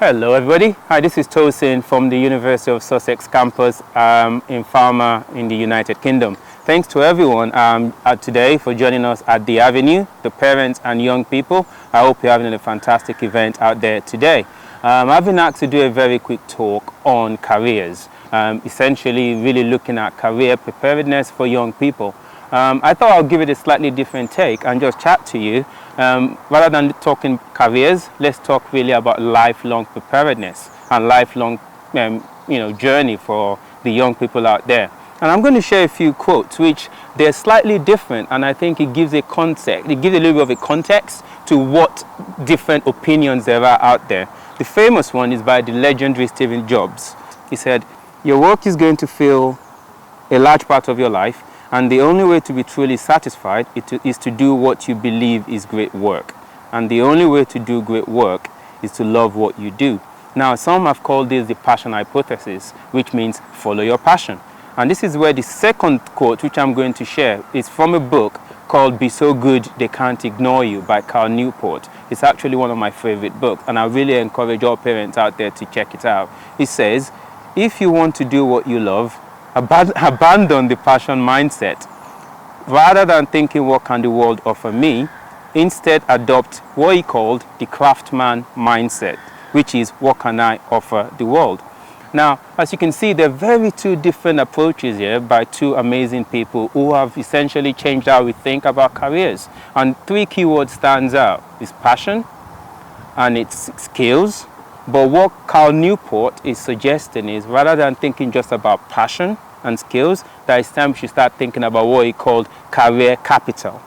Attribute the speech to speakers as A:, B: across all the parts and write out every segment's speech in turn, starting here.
A: Hello everybody. Hi, this is Tosin from the University of Sussex campus in Falmouth in the United Kingdom. Thanks to everyone today for joining us at the Avenue, the parents and young people. I hope you're having a fantastic event out there today. I've been asked to do a very quick talk on careers, essentially really looking at career preparedness for young people. I thought I'll give it a slightly different take and just chat to you. Rather than talking careers, let's talk really about lifelong preparedness and lifelong journey for the young people out there. And I'm going to share a few quotes which they're slightly different, and I think it gives a context, it gives a little bit of a context to what different opinions there are out there. The famous one is by the legendary Steve Jobs. He said, "Your work is going to fill a large part of your life, and the only way to be truly satisfied is to do what you believe is great work. And the only way to do great work is to love what you do." Now, some have called this the passion hypothesis, which means follow your passion. And this is where the second quote, which I'm going to share, is from a book called Be So Good They Can't Ignore You by Newport. It's actually one of my favorite books, and I really encourage all parents out there to check it out. It says, if you want to do what you love, abandon the passion mindset. Rather than thinking, what can the world offer me? Instead, adopt what he called the craftsman mindset, which is, what can I offer the world? Now, as you can see, there are two different approaches here by two amazing people who have essentially changed how we think about careers. And three keywords stands out. It's passion and it's skills. But what Cal Newport is suggesting is, rather than thinking just about passion and skills, that it's time we should start thinking about what he called career capital.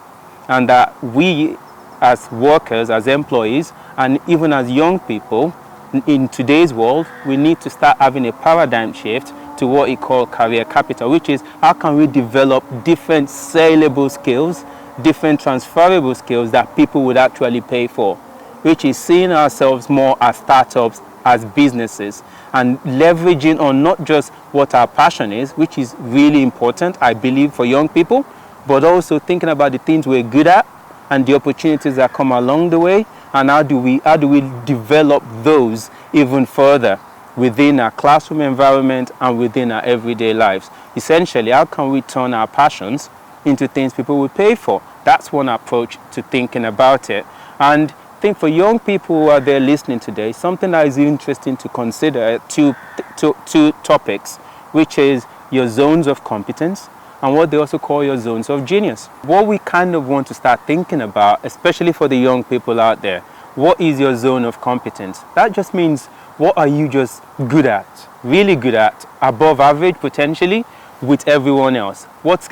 A: And that we as workers, as employees, and even as young people, in today's world, we need to start having a paradigm shift to what he called career capital, which is, how can we develop different saleable skills, different transferable skills that people would actually pay for, which is seeing ourselves more as startups, as businesses, and leveraging on not just what our passion is, which is really important, I believe, for young people, but also thinking about the things we're good at and the opportunities that come along the way, and how do we develop those even further within our classroom environment and within our everyday lives. Essentially, how can we turn our passions into things people will pay for? That's one approach to thinking about it. And I think for young people who are there listening today, something that is interesting to consider, two topics, which is your zones of competence and what they also call your zones of genius. What we kind of want to start thinking about, especially for the young people out there, what is your zone of competence? That just means, what are you just good at, really good at, above average potentially with everyone else? What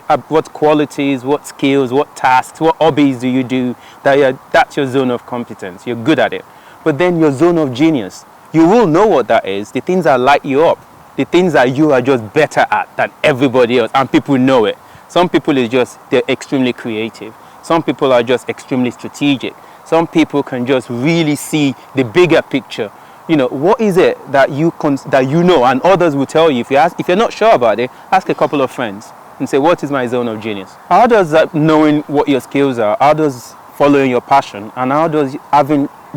A: qualities, what skills, what tasks, what hobbies do you do that's your zone of competence? You're good at it. But then your zone of genius, you will know what that is, the things that light you up, the things that you are just better at than everybody else, and people know it. Some people they're extremely creative. Some people are just extremely strategic. Some people can just really see the bigger picture. You know, what is it that you know, and others will tell you. If you're not sure about it, ask a couple of friends and say, what is my zone of genius? How does that knowing what your skills are, how does following your passion, and how does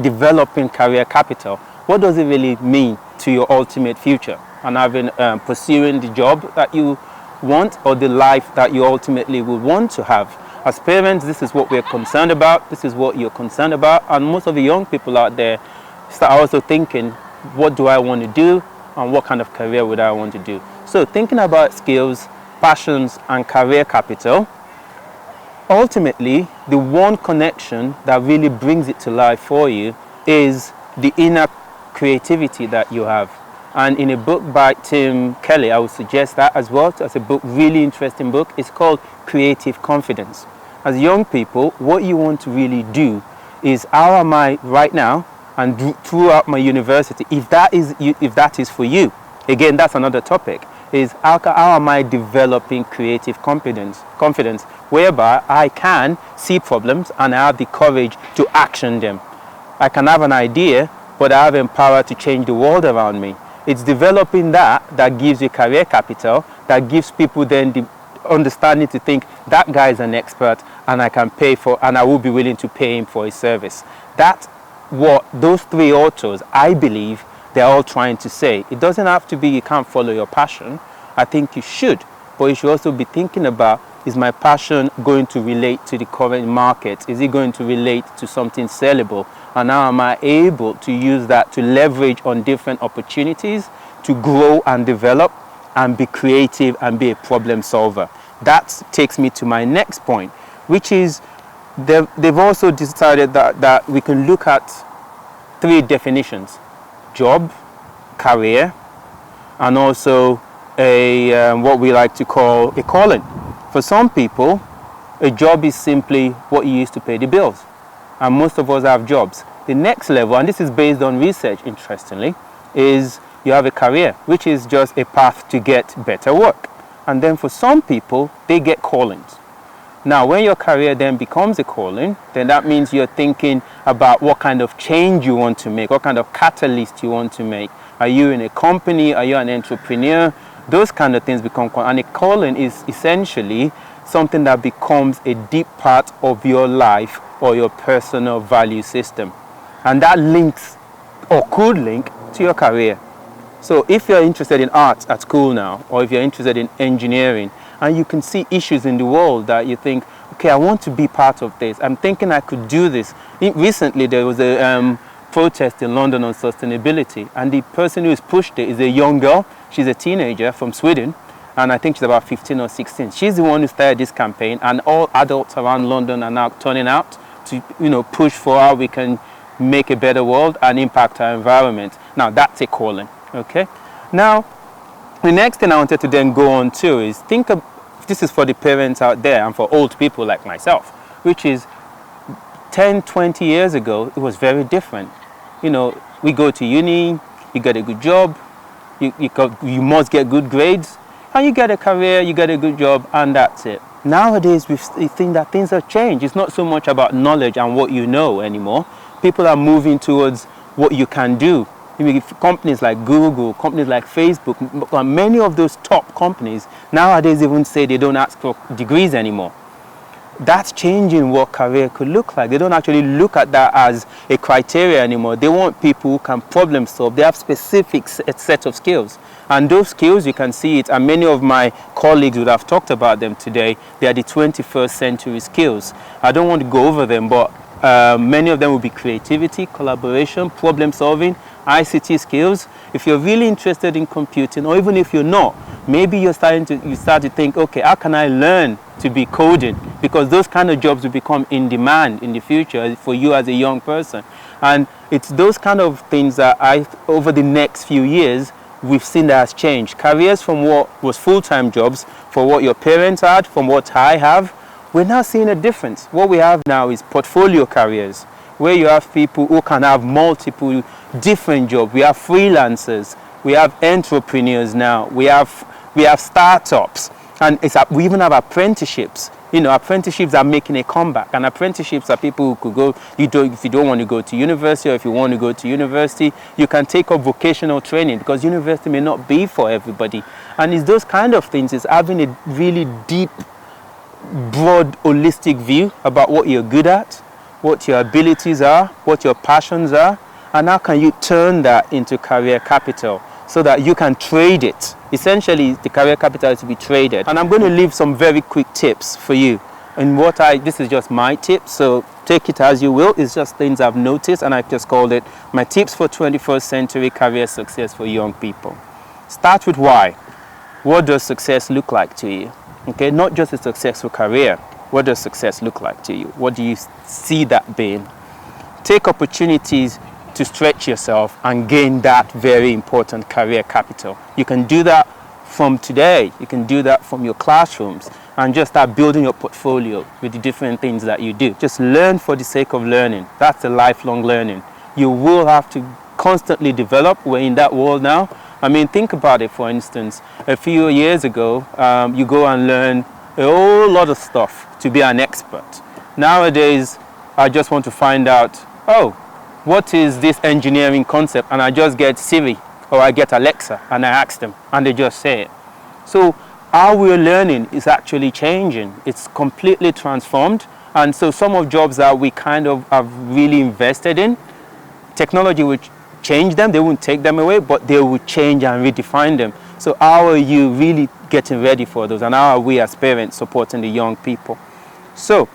A: developing career capital, what does it really mean to your ultimate future? And pursuing the job that you want, or the life that you ultimately would want to have. As parents, this is what we're concerned about, this is what you're concerned about, and most of the young people out there start also thinking, what do I want to do, and what kind of career would I want to do? So thinking about skills, passions, and career capital, ultimately, the one connection that really brings it to life for you is the inner creativity that you have. And in a book by Tim Kelley, I would suggest that as well. It's a book, really interesting book. It's called Creative Confidence. As young people, what you want to really do is, how am I right now and throughout my university, if that is for you, again, that's another topic, is how am I developing creative confidence, whereby I can see problems and I have the courage to action them. I can have an idea, but I have empowered to change the world around me. It's developing that gives you career capital, that gives people then the understanding to think, that guy is an expert and I can pay for, and I will be willing to pay him for his service. That what those three authors, I believe, they're all trying to say. It doesn't have to be you can't follow your passion. I think you should, but you should also be thinking about, is my passion going to relate to the current market? Is it going to relate to something sellable? And how am I able to use that to leverage on different opportunities to grow and develop and be creative and be a problem solver? That takes me to my next point, which is they've also decided that we can look at three definitions: job, career, and also what we like to call a calling. For some people, a job is simply what you use to pay the bills, and most of us have jobs. The next level, and this is based on research, interestingly, is you have a career, which is just a path to get better work. And then for some people, they get callings. Now, when your career then becomes a calling, then that means you're thinking about what kind of change you want to make, what kind of catalyst you want to make. Are you in a company? Are you an entrepreneur? Those kind of things become, and a calling is essentially something that becomes a deep part of your life or your personal value system. And that links, or could link, to your career. So if you're interested in art at school now, or if you're interested in engineering, and you can see issues in the world that you think, okay, I want to be part of this. I'm thinking I could do this. Recently, there was a protest in London on sustainability, and the person who has pushed it is a young girl. She's a teenager from Sweden, and I think she's about 15 or 16. She's the one who started this campaign, and all adults around London are now turning out to, push for how we can make a better world and impact our environment. Now, that's a calling, okay? Now, the next thing I wanted to then go on to is this is for the parents out there and for old people like myself, which is 10, 20 years ago, it was very different. We go to uni, you get a good job, you must get good grades, and you get a career, you get a good job, and that's it. Nowadays, we think that things have changed. It's not so much about knowledge and what you know anymore. People are moving towards what you can do. Companies like Google, companies like Facebook, many of those top companies nowadays even say they don't ask for degrees anymore. That's changing what career could look like. They don't actually look at that as a criteria anymore. They want people who can problem solve. They have specific set of skills. And those skills, you can see it, and many of my colleagues would have talked about them today. They are the 21st century skills. I don't want to go over them, but many of them will be creativity, collaboration, problem solving, ICT skills. If you're really interested in computing, or even if you're not, maybe you start to think, okay, how can I learn to be coding? Because those kind of jobs will become in demand in the future for you as a young person. And it's those kind of things that over the next few years, we've seen that has changed. Careers from what was full-time jobs, for what your parents had, from what I have, we're now seeing a difference. What we have now is portfolio careers, where you have people who can have multiple different jobs. We have freelancers, we have entrepreneurs now, we have startups, and we even have apprenticeships. Apprenticeships are making a comeback, and apprenticeships are people who could go, if you don't want to go to university, or if you want to go to university, you can take up vocational training, because university may not be for everybody. And it's those kind of things, it's having a really deep, broad, holistic view about what you're good at, what your abilities are, what your passions are, and how can you turn that into career capital so that you can trade it. Essentially, the career capital is to be traded. And I'm going to leave some very quick tips for you. And this is just my tips, so take it as you will. It's just things I've noticed, and I've just called it my tips for 21st century career success for young people. Start with why. What does success look like to you? Okay, not just a successful career. What does success look like to you? What do you see that being? Take opportunities to stretch yourself and gain that very important career capital. You can do that from today. You can do that from your classrooms, and just start building your portfolio with the different things that you do. Just learn for the sake of learning. That's a lifelong learning. You will have to constantly develop. We're in that world now. I mean, think about it, for instance. A few years ago, you go and learn a whole lot of stuff to be an expert. Nowadays, I just want to find out, what is this engineering concept? And I just get Siri, or I get Alexa, and I ask them, and they just say it. So how we're learning is actually changing. It's completely transformed. And so some of jobs that we kind of have really invested in, Technology will change them, they won't take them away, but they will change and redefine them. So how are you really getting ready for those, and how are we as parents supporting the young people? So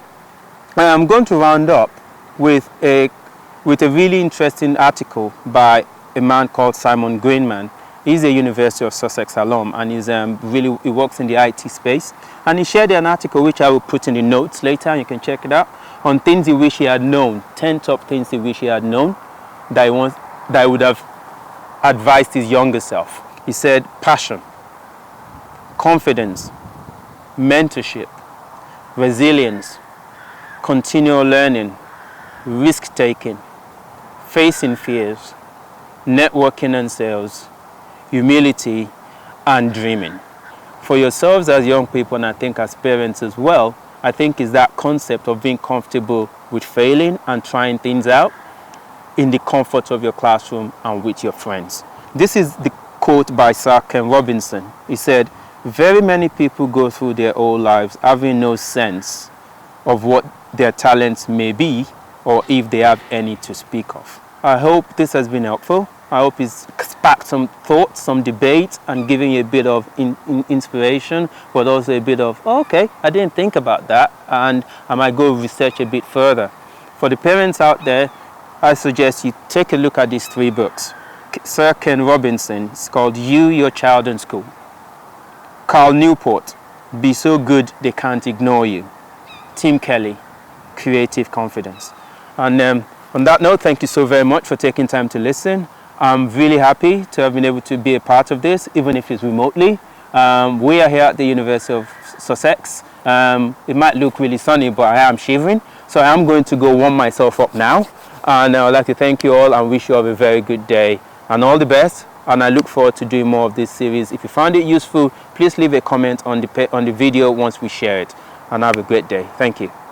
A: I'm going to round up with a really interesting article by a man called Simon Greenman. He's a University of Sussex alum, and he works in the IT space. And he shared an article which I will put in the notes later, and you can check it out, on things he wish he had known, 10 top things he wish he had known that he would have advised his younger self. He said passion, confidence, mentorship, resilience, continual learning, risk-taking, facing fears, networking and sales, humility, and dreaming. For yourselves as young people, and I think as parents as well, I think is that concept of being comfortable with failing and trying things out in the comfort of your classroom and with your friends. This is the quote by Sir Ken Robinson. He said, "Very many people go through their whole lives having no sense of what their talents may be, or if they have any to speak of." I hope this has been helpful. I hope it's sparked some thoughts, some debate, and giving you a bit of inspiration, but also a bit of, oh, okay, I didn't think about that, and I might go research a bit further. For the parents out there, I suggest you take a look at these 3 books. Sir Ken Robinson, it's called You, Your Child in School. Carl Newport, Be So Good They Can't Ignore You. Tim Kelley, Creative Confidence. And on that note, thank you so very much for taking time to listen. I'm really happy to have been able to be a part of this, even if it's remotely. We are here at the University of Sussex. It might look really sunny, but I am shivering. So I am going to go warm myself up now. And I would like to thank you all and wish you all a very good day and all the best. And I look forward to doing more of this series. If you found it useful, please leave a comment on the video once we share it. And have a great day. Thank you.